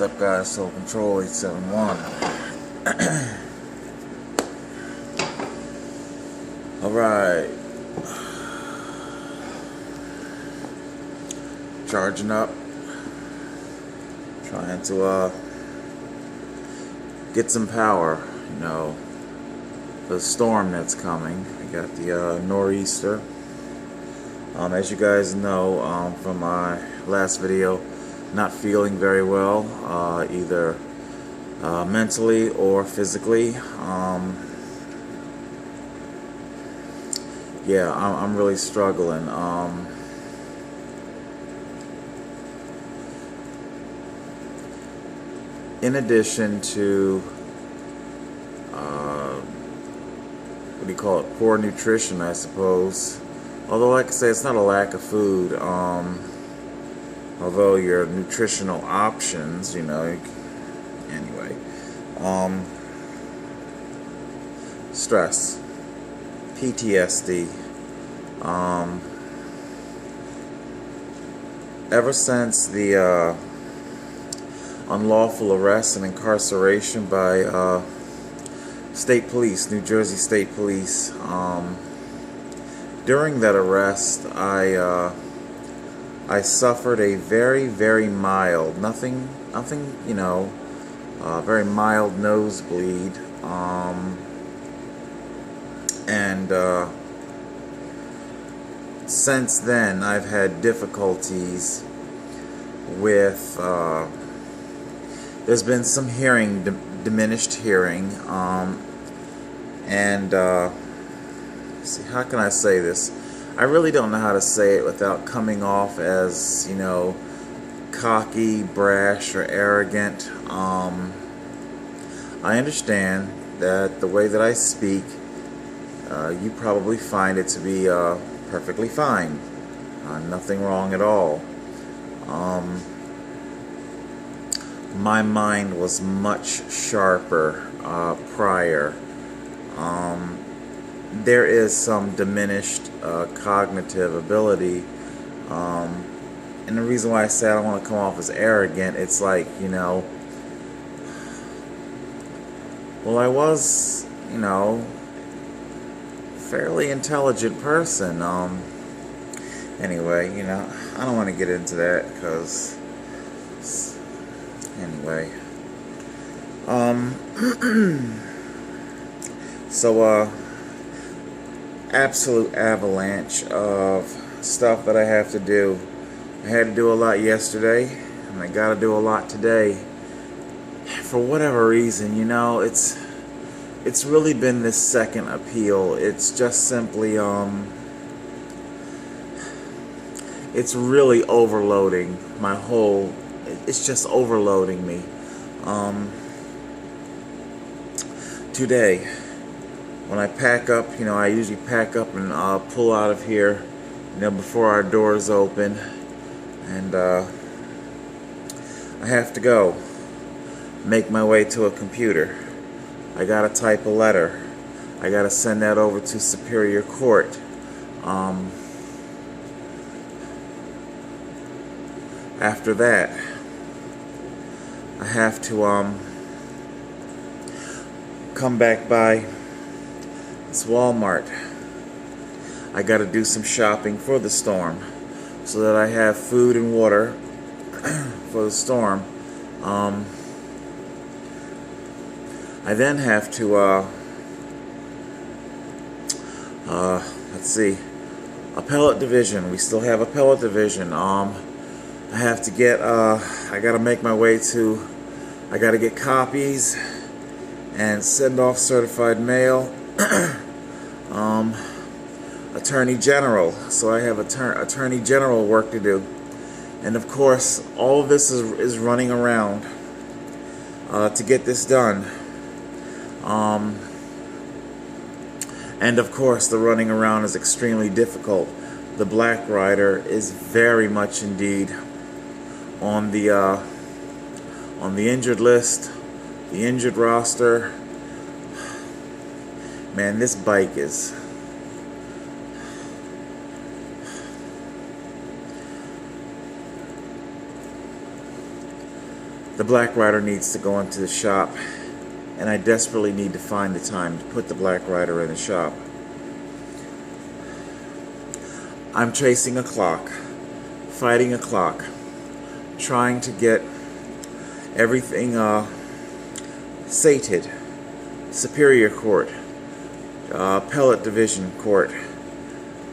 What's up, guys? Soul Control 871. Alright. Charging up. Trying to get some power, you know, for the storm that's coming. We got the nor'easter. As you guys know from my last video, not feeling very well, either mentally or physically. Yeah, I'm really struggling. In addition to what do you call it? Poor nutrition, I suppose. Although, like I say, it's not a lack of food. Although your nutritional options, you know, anyway. Stress, PTSD. Ever since the unlawful arrest and incarceration by state police, New Jersey State Police, during that arrest, I suffered a very, very mild, nothing, you know, very mild nosebleed, and since then I've had difficulties with, there's been some hearing, diminished hearing, and see, how can I say this? I really don't know how to say it without coming off as, you know, cocky, brash, or arrogant. I understand that the way that I speak, you probably find it to be perfectly fine. Nothing wrong at all. My mind was much sharper prior. There is some diminished cognitive ability, and the reason why I say I don't want to come off as arrogant, it's like, you know, well, I was, you know, fairly intelligent person. Anyway, you know, I don't want to get into that because, anyway, so absolute avalanche of stuff that I have to do. I had to do a lot yesterday, and I got to do a lot today. For whatever reason, you know, it's really been this second appeal. It's just simply it's really overloading my whole. It's just overloading me. Today, when I pack up, you know, I usually pack up and pull out of here, you know, before our doors open, and I have to go make my way to a computer. I gotta type a letter. I gotta send that over to Superior Court. After that, I have to come back by this Walmart. I got to do some shopping for the storm so that I have food and water for the storm. I then have to let's see, appellate division. We still have appellate division. I have to get I got to make my way to, I got to get copies and send off certified mail. Attorney General. So I have Attorney General work to do, and of course all of this is running around to get this done. And of course the running around is extremely difficult. The Black Rider is very much indeed on the injured list, the injured roster. Man, this bike is The black rider needs to go into the shop, and I desperately need to find the time to put the black rider in the shop. I'm chasing a clock, fighting a clock, trying to get everything sated. Superior Court, Appellate Division Court,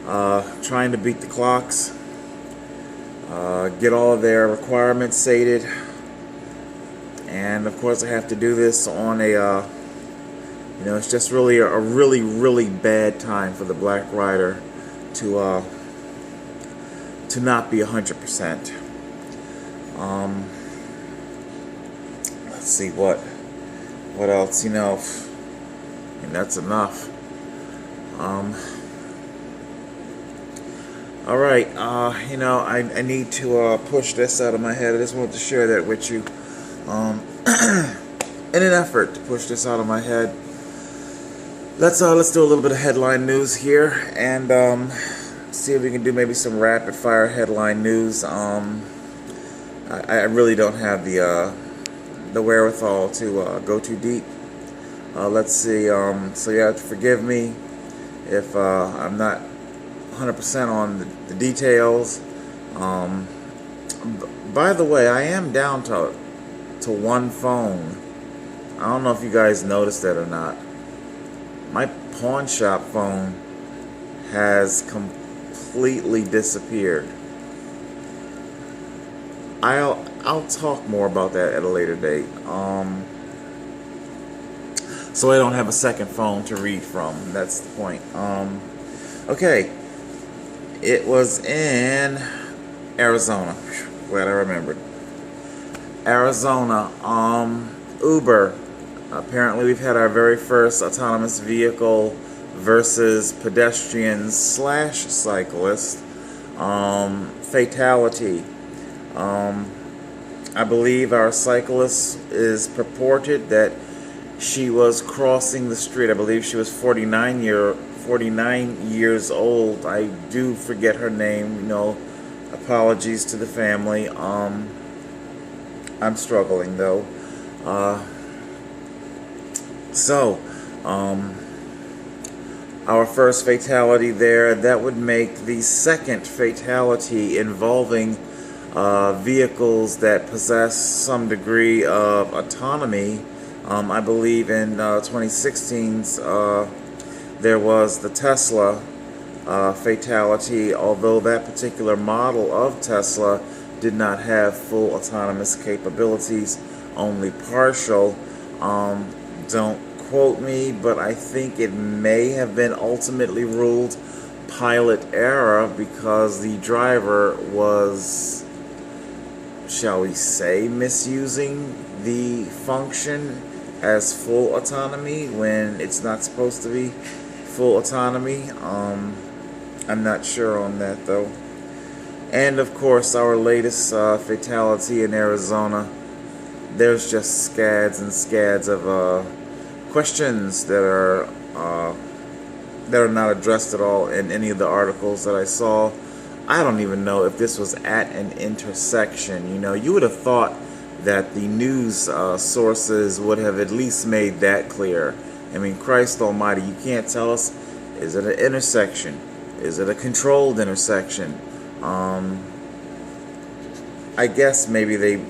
trying to beat the clocks, get all of their requirements sated, and of course I have to do this on a, it's just really a really bad time for the Black Rider to not be 100%. Let's see what else, and that's enough. Alright, I need to push this out of my head. I just wanted to share that with you. In an effort to push this out of my head, let's do a little bit of headline news here, and see if we can do maybe some rapid fire headline news. I really don't have the wherewithal to go too deep. Let's see. So you have to forgive me if I'm not 100% on the details. By the way, I am down to one phone. I don't know if you guys noticed that or not. My pawn shop phone has completely disappeared. I'll talk more about that at a later date. So I don't have a second phone to read from. That's the point. Okay. It was in Arizona. Glad I remembered. Arizona. Uber. Apparently we've had our very first autonomous vehicle versus pedestrians / cyclist fatality. I believe our cyclist is purported that she was crossing the street. I believe she was 49 years old. I do forget her name. Apologies to the family. I'm struggling though. Our first fatality there, that would make the second fatality involving vehicles that possess some degree of autonomy. I believe in 2016's there was the Tesla fatality, although that particular model of Tesla did not have full autonomous capabilities, only partial. Don't quote me, but I think it may have been ultimately ruled pilot error because the driver was, shall we say, misusing the function as full autonomy when it's not supposed to be full autonomy. I'm not sure on that though. And of course our latest fatality in Arizona, there's just scads and scads of questions that are not addressed at all in any of the articles that I saw. I don't even know if this was at an intersection. You would have thought that the news sources would have at least made that clear. I mean, Christ almighty, you can't tell us, is it an intersection? Is it a controlled intersection? I guess maybe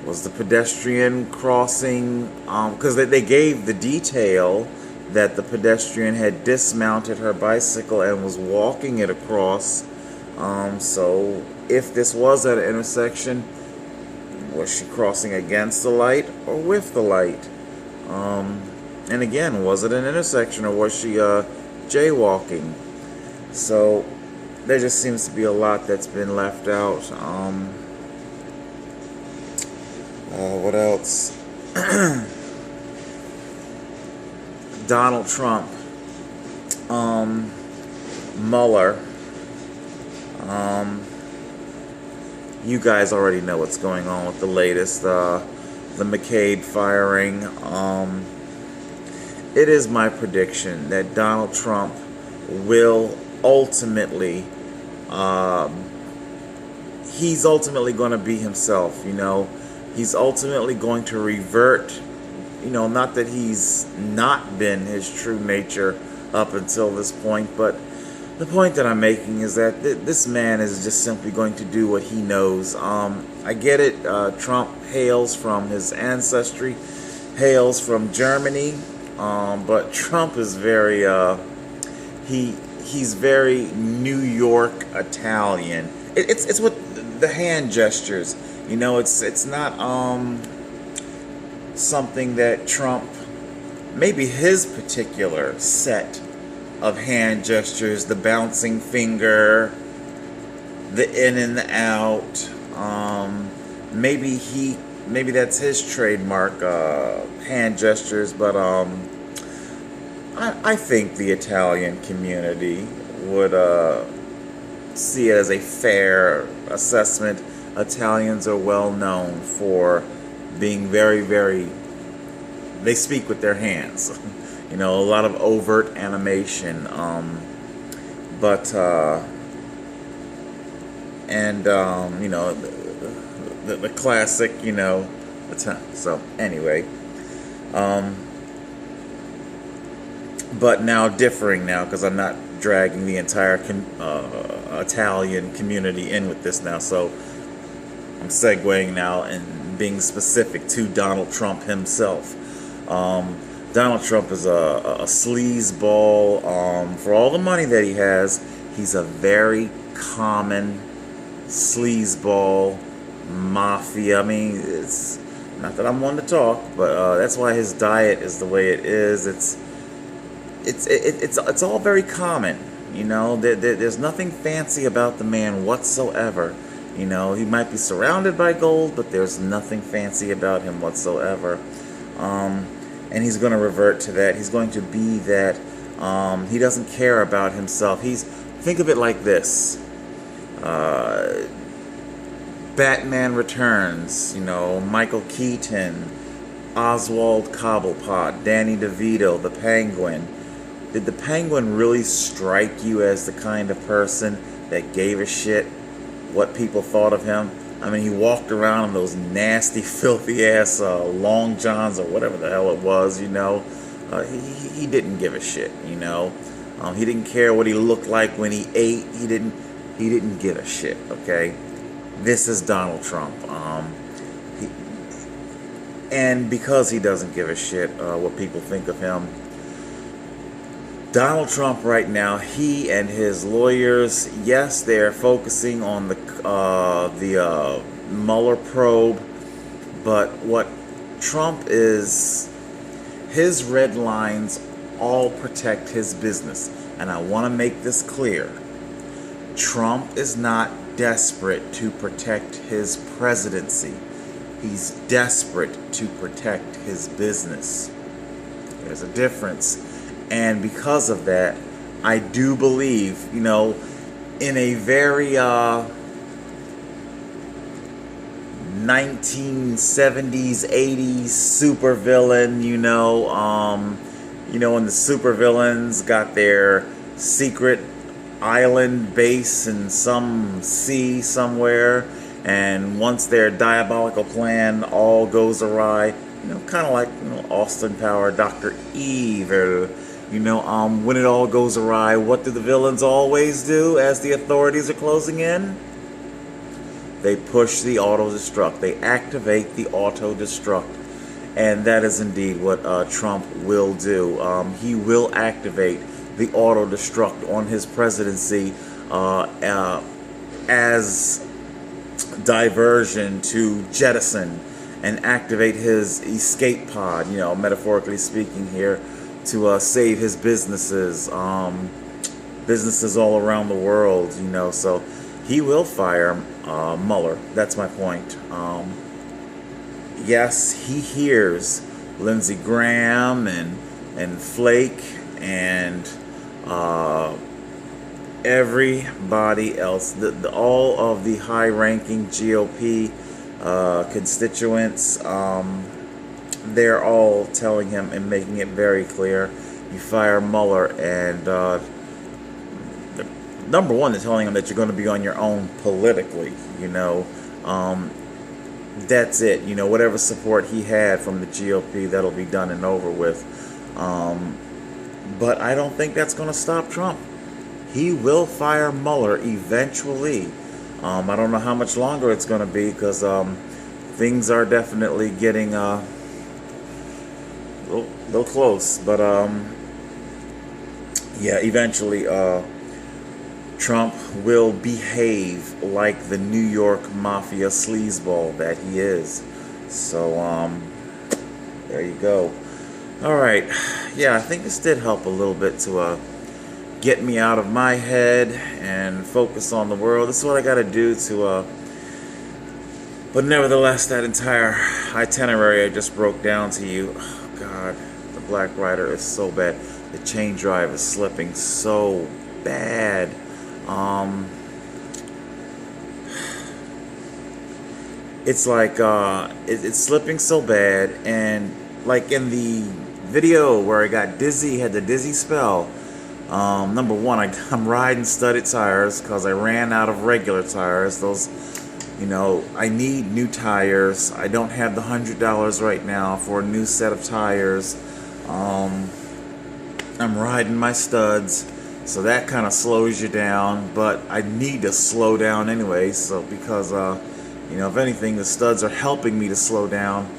was the pedestrian crossing, because they gave the detail that the pedestrian had dismounted her bicycle and was walking it across. So if this was at an intersection, was she crossing against the light or with the light? And again, was it an intersection or was she jaywalking? So there just seems to be a lot that's been left out. What else? Donald Trump, Mueller. You guys already know what's going on with the latest, the McCabe firing. It is my prediction that Donald Trump will ultimately he's ultimately going to be himself. He's ultimately going to revert. Not that he's not been his true nature up until this point, but the point that I'm making is that this man is just simply going to do what he knows. I get it. Trump hails from his ancestry, hails from Germany, but Trump is very he's very New York Italian. It's what the hand gestures. It's not something that Trump, maybe his particular set of hand gestures, the bouncing finger, the in and the out, maybe that's his trademark hand gestures, but I think the Italian community would see it as a fair assessment. Italians are well known for being very, very, they speak with their hands. A lot of overt animation. The classic, so anyway. But now differing now, because I'm not dragging the entire Italian community in with this now, so I'm segueing now and being specific to Donald Trump himself. Donald Trump is a sleazeball. For all the money that he has, he's a very common sleazeball mafia. I mean, it's not that I'm one to talk, but that's why his diet is the way it is. It's all very common. There's nothing fancy about the man whatsoever. He might be surrounded by gold, but there's nothing fancy about him whatsoever. And he's going to revert to that. He's going to be that. He doesn't care about himself. Think of it like this. Batman Returns, Michael Keaton, Oswald Cobblepot, Danny DeVito, the Penguin. Did the Penguin really strike you as the kind of person that gave a shit what people thought of him? I mean, he walked around in those nasty, filthy-ass long johns or whatever the hell it was, He didn't give a shit, He didn't care what he looked like when he ate. He didn't give a shit, okay? This is Donald Trump. And because he doesn't give a shit what people think of him, Donald Trump right now, he and his lawyers, yes, they're focusing on the Mueller probe, but what Trump is, his red lines all protect his business. And I want to make this clear. Trump is not desperate to protect his presidency. He's desperate to protect his business. There's a difference. And because of that, I do believe, in a very 1970s, 80s supervillain, when the supervillains got their secret island base in some sea somewhere, and once their diabolical plan all goes awry, kind of like Austin Power, Dr. Evil. When it all goes awry, what do the villains always do as the authorities are closing in? They push the auto-destruct. They activate the auto-destruct. And that is indeed what Trump will do. He will activate the auto-destruct on his presidency as diversion to jettison and activate his escape pod, metaphorically speaking here, to save his businesses, businesses all around the world, so he will fire Mueller. That's my point. Yes, he hears Lindsey Graham and Flake and everybody else, all of the high-ranking GOP constituents. They're all telling him and making it very clear, you fire Mueller and number one, they're telling him that you're going to be on your own politically, you know. That's it, you know, whatever support he had from the GOP, that'll be done and over with. But I don't think that's going to stop Trump. He will fire Mueller eventually. I don't know how much longer it's going to be, because things are definitely getting a little close. But yeah, eventually Trump will behave like the New York Mafia sleazeball that he is. So there you go. Alright, yeah, I think this did help a little bit to get me out of my head and focus on the world. This is what I gotta do to but nevertheless, that entire itinerary I just broke down to you, oh god, the Black Rider is so bad. The chain drive is slipping so bad. It's like it's slipping so bad, and like in the video where I got dizzy, had the dizzy spell. Number one, I'm riding studded tires because I ran out of regular tires. Those, you know, I need new tires. I don't have the $100 right now for a new set of tires. I'm riding my studs, so that kind of slows you down. But I need to slow down anyway, so because you know, if anything, the studs are helping me to slow down.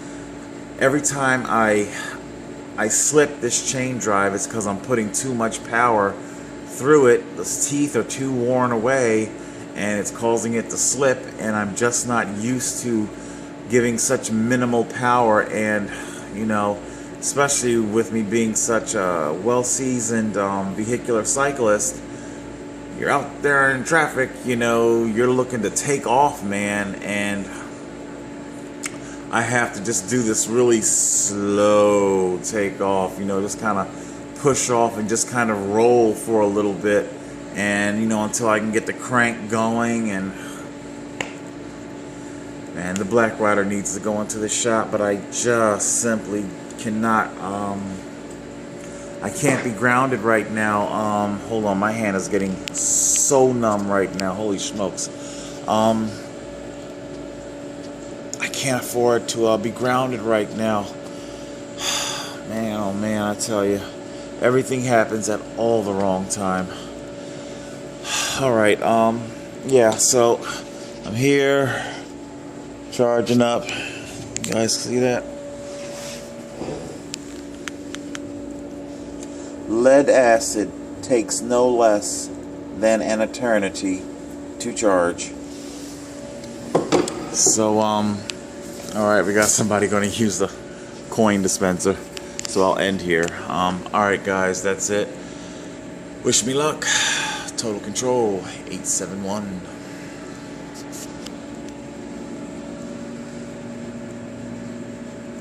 Every time I slip this chain drive, it's because I'm putting too much power through it. The teeth are too worn away, and it's causing it to slip, and I'm just not used to giving such minimal power. And, you know, especially with me being such a well-seasoned vehicular cyclist, you're out there in traffic, you know, you're looking to take off, man, and I have to just do this really slow takeoff, you know, just kind of push off and just kind of roll for a little bit, and, you know, until I can get the crank going. And man, the Black Rider needs to go into the shop, but I just simply cannot, I can't be grounded right now. Hold on, my hand is getting so numb right now, holy smokes. I can't afford to be grounded right now. Man, oh man, I tell you, everything happens at all the wrong time. Alright, yeah, so I'm here, charging up. You guys see that? Lead acid takes no less than an eternity to charge. So, alright, we got somebody going to use the coin dispenser, so I'll end here. Alright guys, that's it. Wish me luck. Total Control 871.